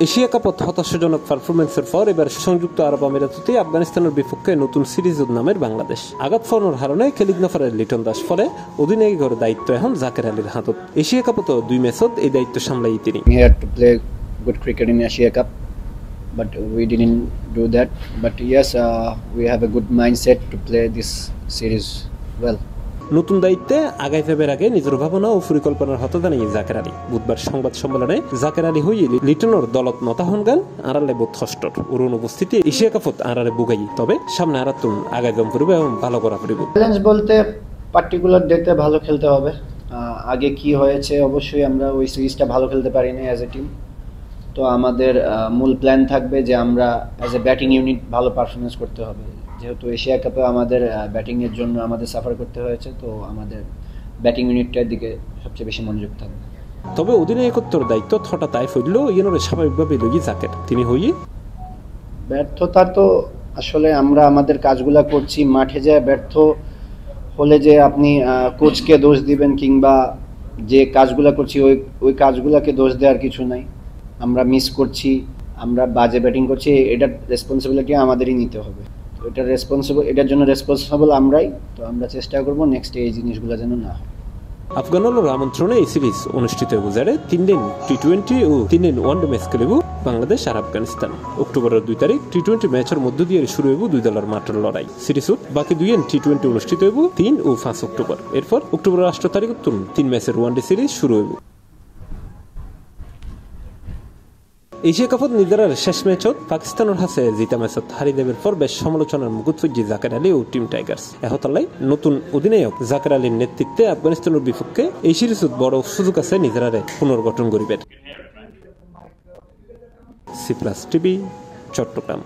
Asia কাপত হতাশাজনক পারফরমেন্সের পর এবার সংযুক্ত আরব আমিরাততে আফগানিস্তানের বিপক্ষে নতুন সিরিজ নামের বাংলাদেশ আঘাত ফর্মর হারণে খেলিক নফারের লিটন দাস ফলে অধিনায়কের দায়িত্ব এখন জাকের আলীর হাতত। এশিয়া কাপত 2 ম্যাচত এই দায়িত্ব সামলাই তিনি। Good cricket in Asia Cup, but we didn't do that. But yes, we have a good mindset to play this series well. নতুন দায়িত্বে আগাই ফেবের আগে নিজের ভাবনা ও পরিকল্পনার হতে জানিয়ে জাকের আলী। বুধবার সংবাদ সম্মেলনে জাকের আলী হয়ে লিটনের দলত নতাহন গান আড়ালে বোধ হস্টর ওর অনুপস্থিতি এশিয়া কাপত আড়ালে বুগাই, তবে সামনে আরাতুন আগাই গম করবে এবং ভালো করা পড়িব। চ্যালেঞ্জ বলতে পার্টিকুলার ডেতে ভালো খেলতে হবে। আগে কি হয়েছে, অবশ্যই আমরা ওই সিরিজটা ভালো খেলতে পারিনি অ্যাজ এ টিম। তো আমাদের মূল প্ল্যান থাকবে যে আমরা অ্যাজ এ ব্যাটিং ইউনিট ভালো পারফরমেন্স করতে হবে। যেহেতু এশিয়া কাপে আমাদের ব্যাটিংয়ের জন্য আমাদের সাফার করতে হয়েছে, তো আমাদের ব্যাটিং ইউনিটটার দিকে সবচেয়ে বেশি মনোযোগ থাকবে। তবে অধিনায়কত্বের দায়িত্ব থটা তাই ফইল ইয়েনরে স্বাভাবিকভাবে লই জাকের তিনি হই ব্যর্থতা তো আসলে আমরা আমাদের কাজগুলা করছি, মাঠে যায় ব্যর্থ হলে যে আপনি কোচকে দোষ দিবেন কিংবা যে কাজগুলা করছি ওই কাজগুলাকে দোষ দেওয়ার কিছু নাই। আমরা মিস করছি, আমরা বাজে ব্যাটিং করছি, এটার রেসপন্সিবিলিটি আমাদেরই নিতে হবে। তো এটার জন্য রেসপন্সিবল আমরাই। তো আমরা চেষ্টা করব নেক্সট এই জিনিসগুলো যেন না হয়। আফগানর আমন্ত্রণে এই সিরিজ অনুষ্ঠিত হয়ে বুঝারে 3 দিন টি20 ও 3 দিন ওয়ানডে ম্যাচ খেলিব বাংলাদেশ আর আফগানিস্তান। অক্টোবরের 2 তারিখ টি20 ম্যাচের মধ্য দিয়ে শুরু হইব 2 দলের মাঠের লড়াই। সিরিজত বাকি 2 টি20 অনুষ্ঠিত হইব 3 ও 5 অক্টোবর। এরপর অক্টোবরের 8 তারিখ 3 ম্যাচের ওয়ানডে সিরিজ শুরু হইব। এশিয়া কাপত নির্ধারের শেষ ম্যাচত পাকিস্তানের হাতে জিতা ম্যাচত হারি দেবের পর বেশ সমালোচনার মুকুট ফুজি জাকের আলী ও টিম টাইগার্স। এহতালাই নতুন অধিনায়ক জাকের আলীর নেতৃত্বে আফগানিস্তানের বিপক্ষে এই সিরিজত বড় সুযোগ আছে নিজেরারে পুনর্গঠন করিবেন। C plus TV, Chittagong.